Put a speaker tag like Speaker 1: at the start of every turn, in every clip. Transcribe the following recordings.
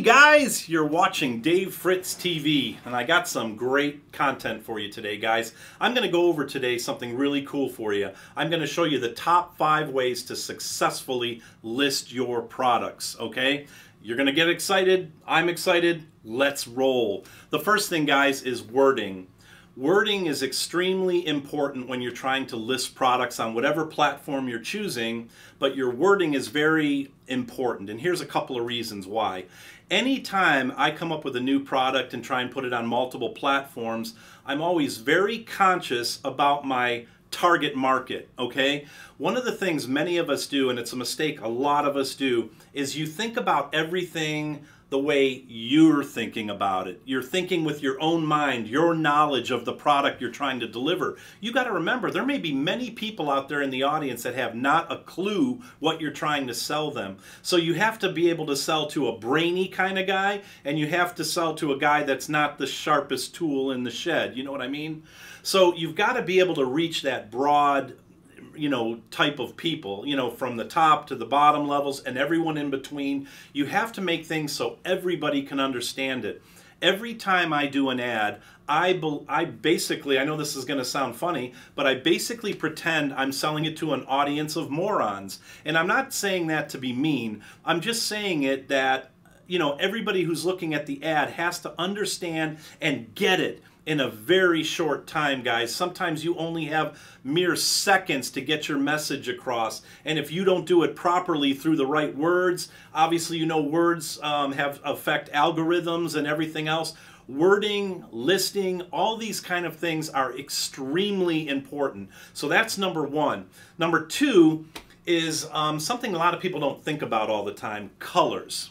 Speaker 1: Hey guys, you're watching Dave Fritz TV, and I got some great content for you today, guys. I'm going to go over today something really cool for you. I'm going to show you the top 5 ways to successfully list your products, okay? You're going to get excited. I'm excited. Let's roll. The first thing, guys, is wording. Wording is extremely important when you're trying to list products on whatever platform you're choosing, but your wording is very important, and here's a couple of reasons why. Anytime I come up with a new product and try and put it on multiple platforms, I'm always very conscious about my target market, okay? One of the things many of us do, and it's a mistake a lot of us do, is you think about everything the way you're thinking about it. You're thinking with your own mind, your knowledge of the product you're trying to deliver. You got to remember, there may be many people out there in the audience that have not a clue what you're trying to sell them. So you have to be able to sell to a brainy kind of guy, and you have to sell to a guy that's not the sharpest tool in the shed. You know what I mean? So you've got to be able to reach that broad, type of people, from the top to the bottom levels and everyone in between. You have to make things so everybody can understand it. Every time I do an ad, I basically, I know this is going to sound funny, but I basically pretend I'm selling it to an audience of morons. And I'm not saying that to be mean. I'm just saying it that, everybody who's looking at the ad has to understand and get it in a very short time, guys. Sometimes you only have mere seconds to get your message across, and if you don't do it properly through the right words, obviously words affect algorithms and everything else. Wording, listing, all these kind of things are extremely important. So that's number one. Number two is something a lot of people don't think about all the time: colors.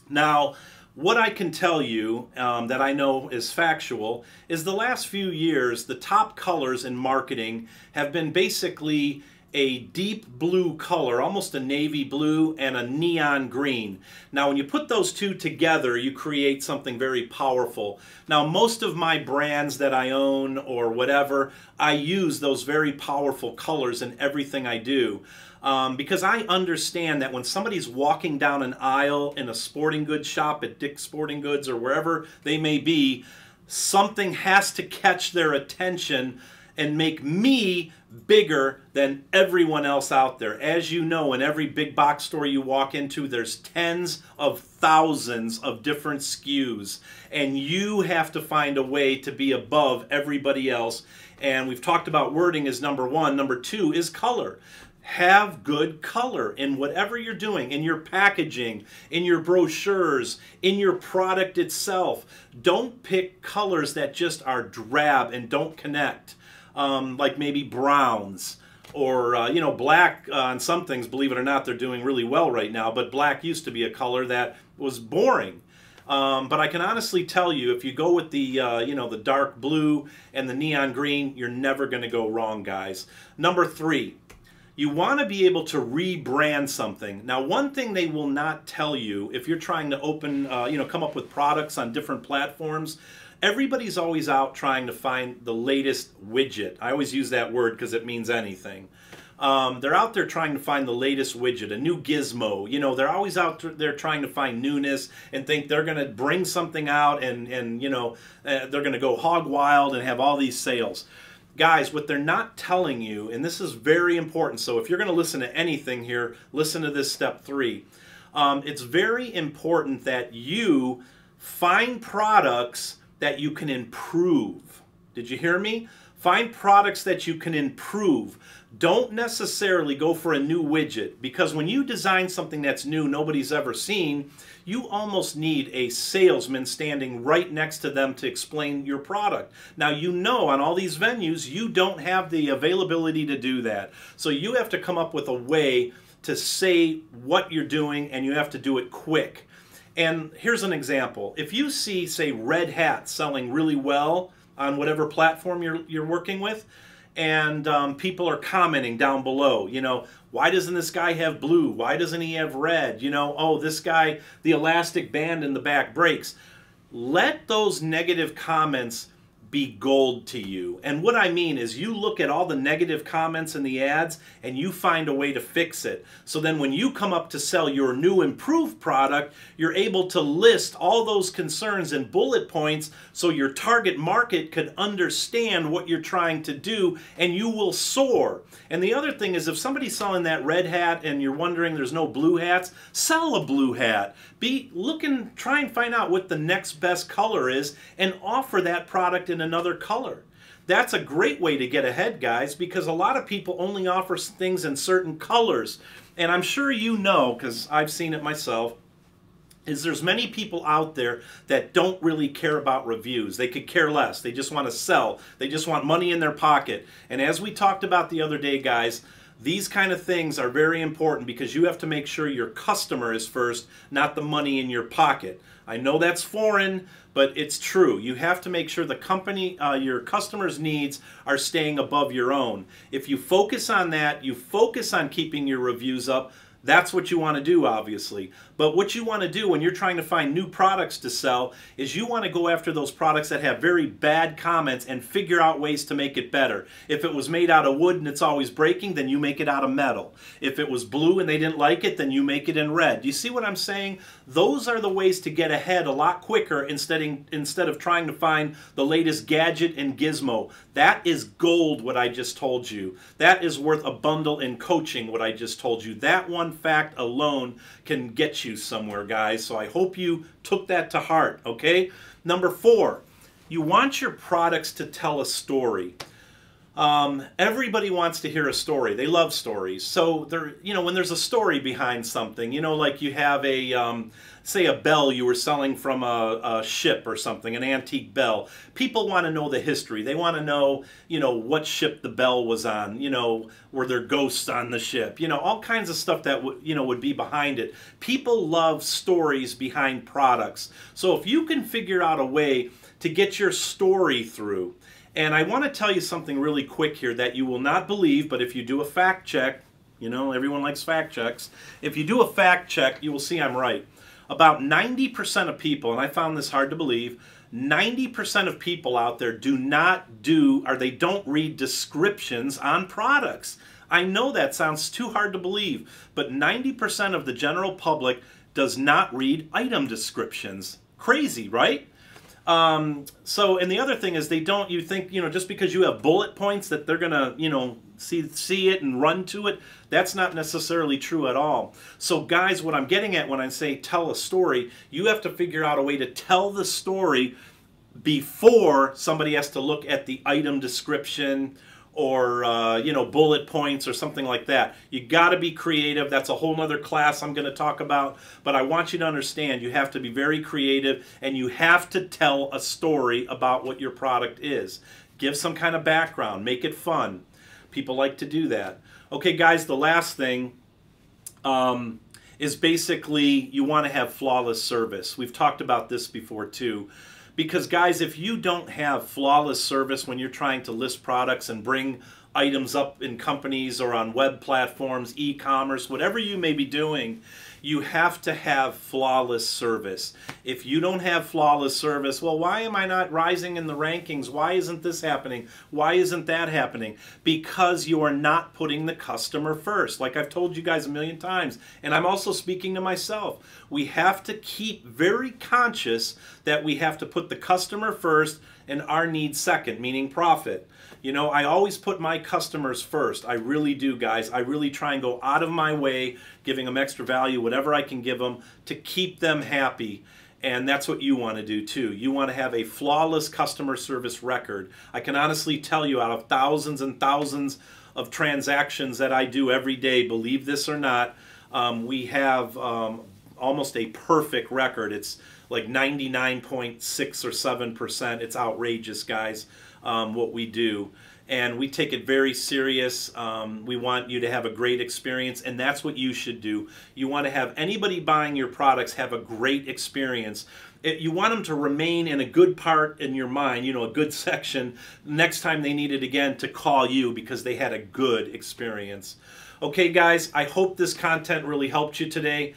Speaker 1: Now, what I can tell you that I know is factual is the last few years, the top colors in marketing have been basically a deep blue color, almost a navy blue, and a neon green. Now, when you put those two together, you create something very powerful. Now, most of my brands that I own or whatever, I use those very powerful colors in everything I do. Because I understand that when somebody's walking down an aisle in a sporting goods shop at Dick's Sporting Goods or wherever they may be, something has to catch their attention and make me bigger than everyone else out there. As you know, in every big box store you walk into, there's tens of thousands of different SKUs, and you have to find a way to be above everybody else. And we've talked about wording as number one. Number two is color. Have good color in whatever you're doing, in your packaging, in your brochures, in your product itself. Don't pick colors that just are drab and don't connect, like maybe browns or black on some things. Believe it or not, they're doing really well right now, but black used to be a color that was boring. But I can honestly tell you, if you go with the the dark blue and the neon green, you're never going to go wrong, guys. Number three, you want to be able to rebrand something. Now, one thing they will not tell you if you're trying to come up with products on different platforms, everybody's always out trying to find the latest widget. I always use that word because it means anything. They're out there trying to find the latest widget, a new gizmo. They're always out there trying to find newness and think they're going to bring something out and they're going to go hog wild and have all these sales. Guys, what they're not telling you, and this is very important, so if you're going to listen to anything here, listen to this step 3. It's very important that you find products that you can improve. Did you hear me? Find products that you can improve. Don't necessarily go for a new widget, because when you design something that's new, nobody's ever seen, you almost need a salesman standing right next to them to explain your product. Now, on all these venues, you don't have the availability to do that. So you have to come up with a way to say what you're doing, and you have to do it quick. And here's an example. If you see, say, Red Hat selling really well on whatever platform you're working with, and people are commenting down below, why doesn't this guy have blue? Why doesn't he have red? Oh, this guy, the elastic band in the back breaks. Let those negative comments be gold to you. And what I mean is you look at all the negative comments in the ads and you find a way to fix it. So then when you come up to sell your new improved product, you're able to list all those concerns in bullet points so your target market could understand what you're trying to do, and you will soar. And the other thing is, if somebody's selling that red hat and you're wondering there's no blue hats, sell a blue hat. Try and find out what the next best color is and offer that product in another color. That's a great way to get ahead, guys, because a lot of people only offer things in certain colors. And I'm sure you know, because I've seen it myself, is there's many people out there that don't really care about reviews. They could care less. They just want to sell. They just want money in their pocket. And as we talked about the other day, guys, these kind of things are very important because you have to make sure your customer is first, not the money in your pocket. I know that's foreign, but it's true. You have to make sure the company, your customers' needs are staying above your own. If you focus on that, you focus on keeping your reviews up, that's what you want to do, obviously. But what you want to do when you're trying to find new products to sell is you want to go after those products that have very bad comments and figure out ways to make it better. If it was made out of wood and it's always breaking, then you make it out of metal. If it was blue and they didn't like it, then you make it in red. Do you see what I'm saying? Those are the ways to get ahead a lot quicker instead of trying to find the latest gadget and gizmo. That is gold, what I just told you. That is worth a bundle in coaching, what I just told you. That one fact alone can get you somewhere, guys. So I hope you took that to heart, okay? Number 4, you want your products to tell a story. Everybody wants to hear a story. They love stories. So when there's a story behind something, like you have a, say a bell you were selling from a ship or something, an antique bell. People want to know the history. They want to know, what ship the bell was on, were there ghosts on the ship, all kinds of stuff that would be behind it. People love stories behind products. So if you can figure out a way to get your story through. And I want to tell you something really quick here that you will not believe, but if you do a fact check, everyone likes fact checks. If you do a fact check, you will see I'm right. About 90% of people, and I found this hard to believe, 90% of people out there they don't read descriptions on products. I know that sounds too hard to believe, but 90% of the general public does not read item descriptions. Crazy, right? And the other thing is you think, just because you have bullet points that they're going to, see it and run to it. That's not necessarily true at all. So guys, what I'm getting at when I say tell a story, you have to figure out a way to tell the story before somebody has to look at the item description or bullet points or something like that. You got to be creative. That's a whole nother class I'm going to talk about, but I want you to understand you have to be very creative and you have to tell a story about what your product is. Give some kind of background, make it fun. People like to do that. Okay guys, the last thing is basically you want to have flawless service. We've talked about this before too. Because guys, if you don't have flawless service when you're trying to list products and bring items up in companies or on web platforms, e-commerce, whatever you may be doing, you have to have flawless service. If you don't have flawless service, well, why am I not rising in the rankings? Why isn't this happening? Why isn't that happening? Because you are not putting the customer first. Like I've told you guys a million times, and I'm also speaking to myself. We have to keep very conscious that we have to put the customer first and our needs second, meaning profit. I always put my customers first. I really do, guys. I really try and go out of my way, giving them extra value, whatever I can give them, to keep them happy. And that's what you want to do too. You want to have a flawless customer service record. I can honestly tell you, out of thousands and thousands of transactions that I do every day, believe this or not, we have almost a perfect record. It's like 99.6 or 7%. It's outrageous, guys, what we do. And we take it very serious. We want you to have a great experience, and that's what you should do. You want to have anybody buying your products have a great experience. You want them to remain in a good part in your mind, a good section, next time they need it again to call you because they had a good experience. Okay, guys, I hope this content really helped you today.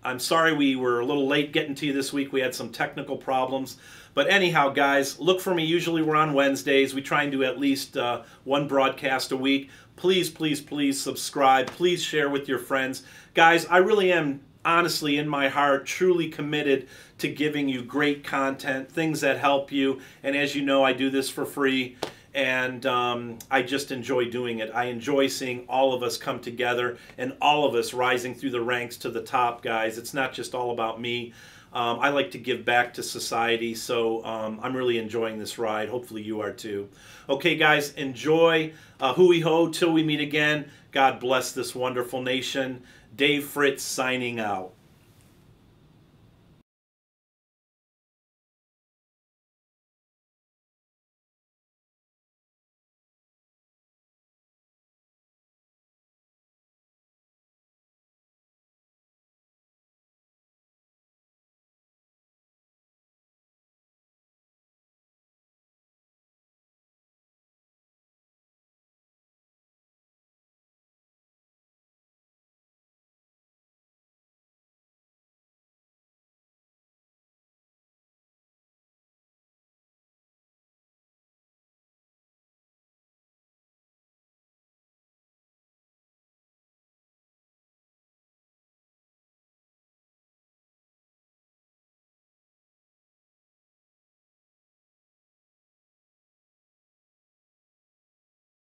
Speaker 1: I'm sorry we were a little late getting to you this week. We had some technical problems. But anyhow, guys, look for me. Usually we're on Wednesdays. We try and do at least one broadcast a week. Please, please, please subscribe. Please share with your friends. Guys, I really am, honestly, in my heart, truly committed to giving you great content, things that help you. And as you know, I do this for free. And I just enjoy doing it. I enjoy seeing all of us come together and all of us rising through the ranks to the top, guys. It's not just all about me. I like to give back to society, so I'm really enjoying this ride. Hopefully you are too. Okay, guys, enjoy. Hui ho till we meet again. God bless this wonderful nation. Dave Fritz signing out.